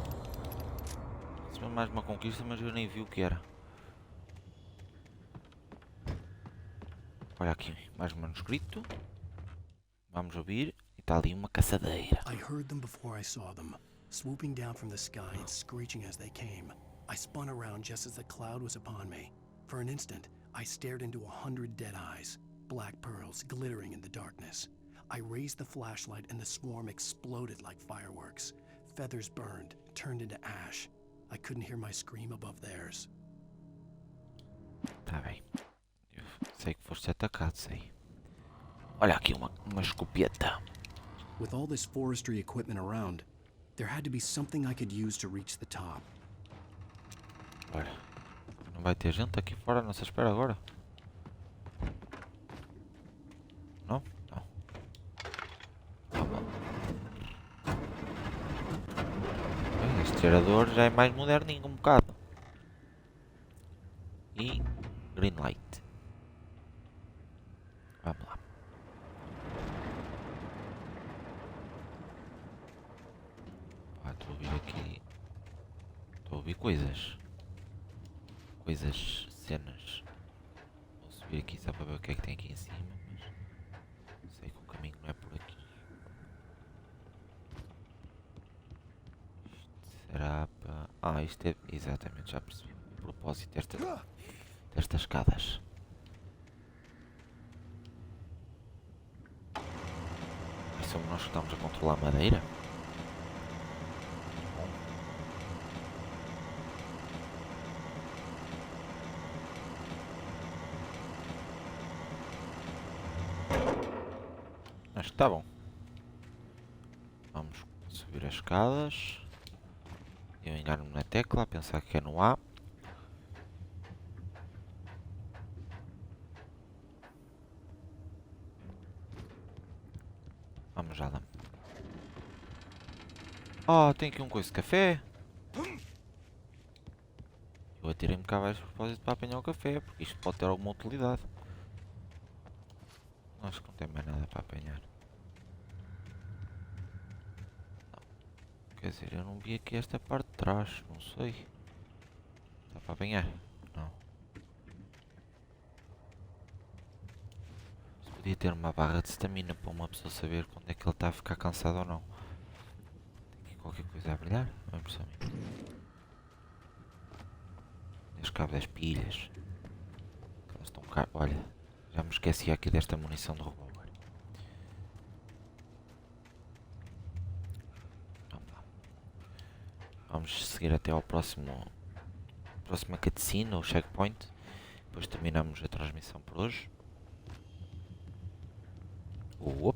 Isso é mais uma conquista, mas eu nem vi o que era. Olha aqui, mais um manuscrito. Vamos ouvir. E está ali uma caçadeira. I heard them before I saw them, swooping down from the sky and screeching as they came. I spun around just as the cloud was upon me. For an instant, I stared into 100 dead eyes, black pearls glittering in the darkness. I raised the flashlight and the swarm exploded like fireworks. Feathers burned, turned into ash. I couldn't hear my scream above theirs. Tá bem. Eu sei que foste atacado, sei. Olha aqui uma escopeta. With all this forestry equipment around, there had to be something I could use to reach the top. Olha, não vai ter gente aqui fora à nossa espera agora? Não? Não. Bem, este gerador já é mais moderninho um bocado. E green light. Vamos lá. Estou a ouvir aqui. Estou a ouvir coisas. Cenas. Vou subir aqui só para ver o que é que tem aqui em cima, mas sei que o caminho não é por aqui. Isto será para... Ah, isto é... Exatamente, já percebi o propósito destas escadas. E somos nós que estamos a controlar a madeira? Acho que está bom. Vamos subir as escadas. Eu engano-me na tecla a pensar que é no A. Vamos já lá. Oh, tem aqui um coisa de café. Eu atirei-me cá abaixo de propósito para apanhar o café, porque isto pode ter alguma utilidade. Acho que não tem mais nada para apanhar. Não. Quer dizer, eu não vi aqui esta parte de trás, não sei. Dá para apanhar? Não. Se podia ter uma barra de stamina para uma pessoa saber quando é que ele está a ficar cansado ou não. Tem aqui qualquer coisa a brilhar? Não é impressão minha. Os cabos das pilhas. Elas estão cá. Olha. Já me esqueci aqui desta munição de revólver. Vamos lá. Vamos seguir até ao próxima cutscene, ou checkpoint. Depois terminamos a transmissão por hoje. Vamos.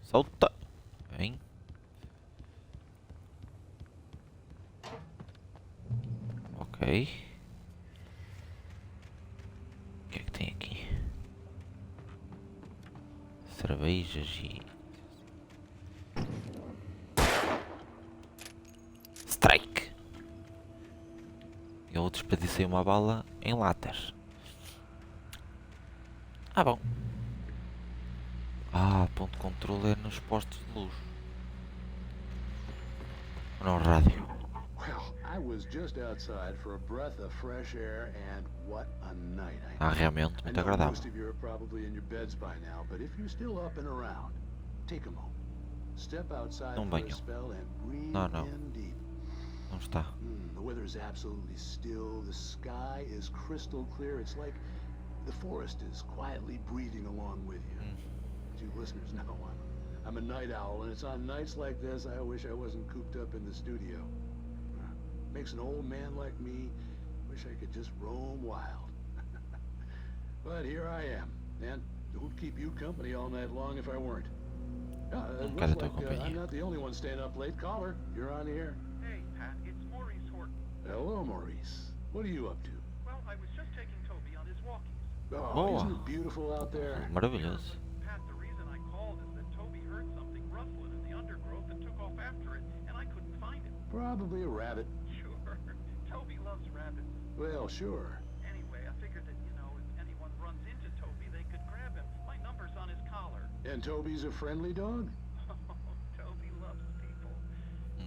Solta. Vem. Ok. Cervejas e... Strike! Eu desperdicei uma bala em latas. Ah, bom. Ah, ponto de controle é nos postos de luz. Ou no rádio. Ah, realmente muito agradável. Não banham. Não, não. Não está. The weather is absolutely still. The sky is crystal clear. It's like the forest is quietly breathing along with you. As you listeners know, I'm a night owl, and it's on nights like this I wish I wasn't cooped up in the studio. Makes an old man like me Wish I could just roam wild. But here I am, and who'd keep you company all night long if I weren't? Looks like I'm not the only one staying up late. Caller, you're on the air. Hey, Pat, it's Maurice Horton. Hello, Maurice. What are you up to? Well, I was just taking Toby on his walkies. Oh, isn't it beautiful out there? Maravilhoso. Pat, the reason I called is that Toby heard something rustling in the undergrowth and took off after it, and I couldn't find it. Probably a rabbit. Sure. Toby loves rabbits. Well, sure. Anyway, I figured that, you know, if anyone runs into Toby, they could grab him. My number's on his collar. And Toby's a friendly dog? Toby loves people.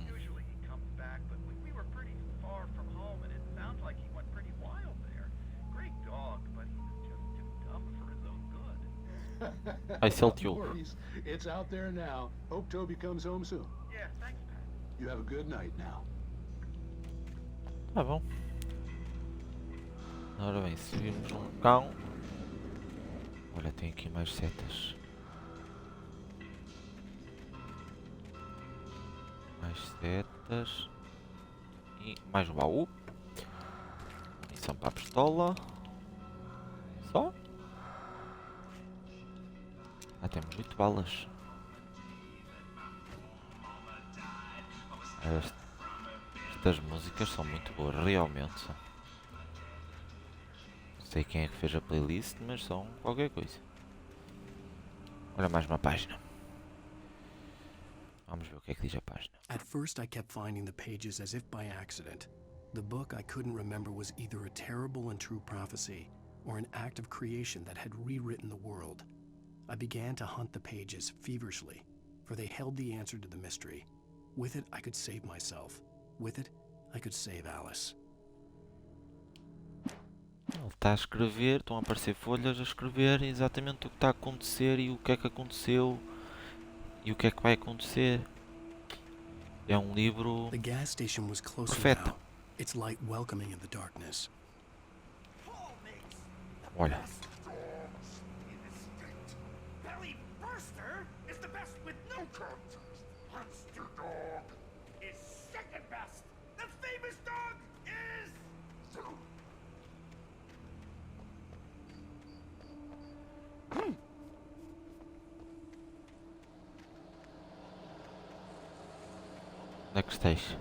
Usually he comes back, but we were pretty far from home, and it sounds like he went pretty wild there. Great dog, but he's just too dumb for his own good. I sold you. Maurice, it's out there now. Hope Toby comes home soon. Yeah, thanks, Pat. You have a good night now. Tá bom. Ora bem, subimos um cão. Olha, tem aqui mais setas. Mais setas. E mais um baú. Munição para a pistola. Só? Ah, temos 8 balas. Estas músicas são muito boas, realmente são. Não sei quem é que fez a playlist, mas são qualquer coisa. Olha mais uma página. Vamos ver o que é que diz a página. At first I kept finding the pages as if by accident. The book I couldn't remember was either a terrible and true prophecy or an act of creation that had rewritten the world. I began to hunt the pages feverishly, for they held the answer to the mystery. With it I could save myself. With it I could save Alice. Ele está a escrever, estão a aparecer folhas a escrever exatamente o que está a acontecer e o que é que aconteceu e o que é que vai acontecer. É um livro The gas station was closer perfeito. now, its light welcoming in the darkness. Olha. Belly Burster is the best with no coat. Monster Dog is second best. The famous dog is... Onde é que estás?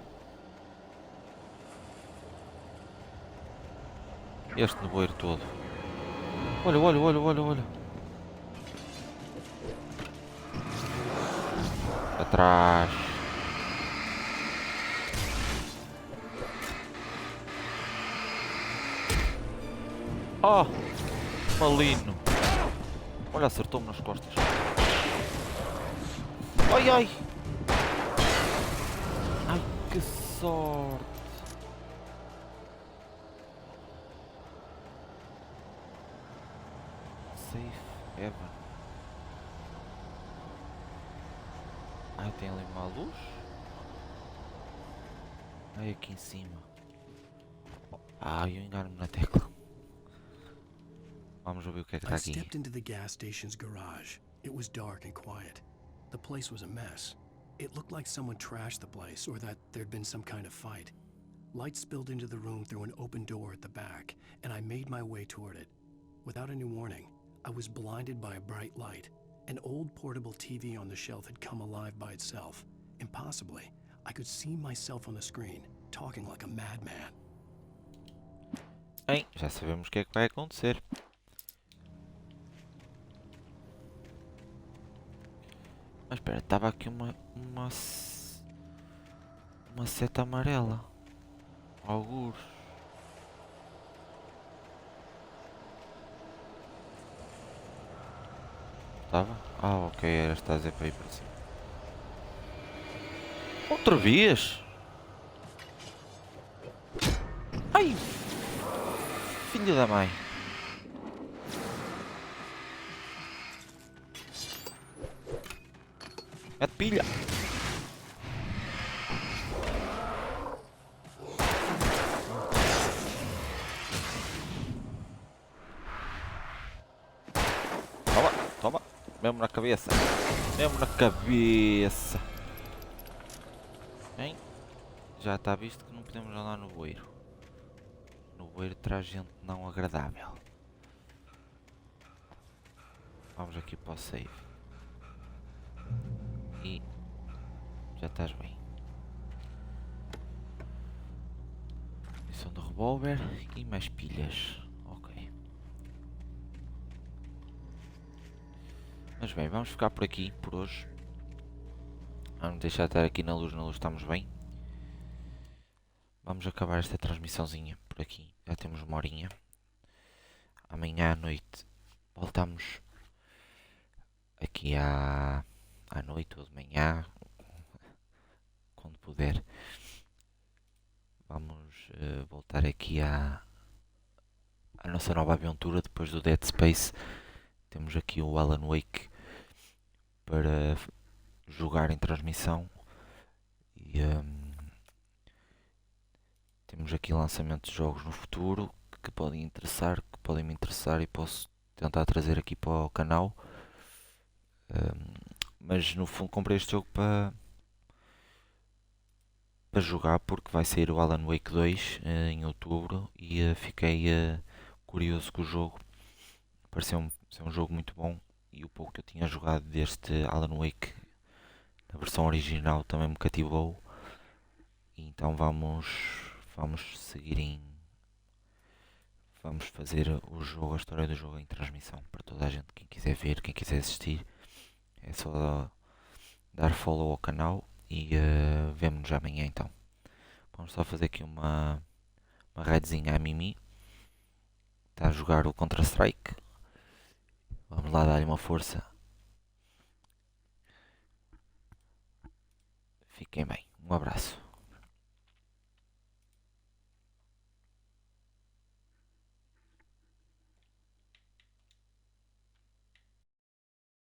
Este nevoeiro todo. Olha, olha, olha, olha, olha. Atrás. Oh! Malino. Olha, acertou-me nas costas. Ai, ai! Ai, que sorte! Safe heaven. Ai, tem ali uma luz. Ai, aqui em cima. Ai, eu engano-me na tecla. Vamos ver o que é que está I aqui. stepped into the gas station's garage. It was dark and quiet. The place was a mess. It looked like someone trashed the place or that there'd been some kind of fight. Light spilled into the room through an open door at the back, and I made my way toward it. Without any warning, I was blinded by a bright light. An old portable TV on the shelf had come alive by itself. Impossibly, I could see myself on the screen, talking like a madman. Bem, já sabemos o que é que vai acontecer. Mas espera, estava aqui uma seta amarela. Algures. Estava? Ah, ok, era esta a dizer para ir para cima. Outra vez? Ai! Filho da mãe. Mete pilha. Toma, toma. Mesmo na cabeça. Mesmo na cabeça. Bem, já está visto que não podemos andar no bueiro. No nevoeiro traz gente não agradável. Vamos aqui para o save. E já estás bem. Missão de revólver e mais pilhas. Ok. Mas bem, vamos ficar por aqui por hoje. Vamos deixar de estar aqui na luz estamos bem. Vamos acabar esta transmissãozinha por aqui. Já temos uma horinha. Amanhã à noite voltamos aqui à noite ou de manhã, quando puder. Vamos voltar aqui à nossa nova aventura depois do Dead Space. Temos aqui o Alan Wake para jogar em transmissão e temos aqui lançamentos de jogos no futuro que podem me interessar e posso tentar trazer aqui para o canal. Mas no fundo comprei este jogo para jogar porque vai sair o Alan Wake 2 em outubro e fiquei curioso com o jogo. Pareceu-me ser um jogo muito bom e o pouco que eu tinha jogado deste Alan Wake na versão original também me cativou. E então vamos seguir vamos fazer o jogo, a história do jogo em transmissão para toda a gente, quem quiser ver, quem quiser assistir. É só dar follow ao canal e vemo-nos amanhã então. Vamos só fazer aqui uma raidzinha a Mimi. Está a jogar o Counter-Strike. Vamos lá dar-lhe uma força. Fiquem bem. Um abraço.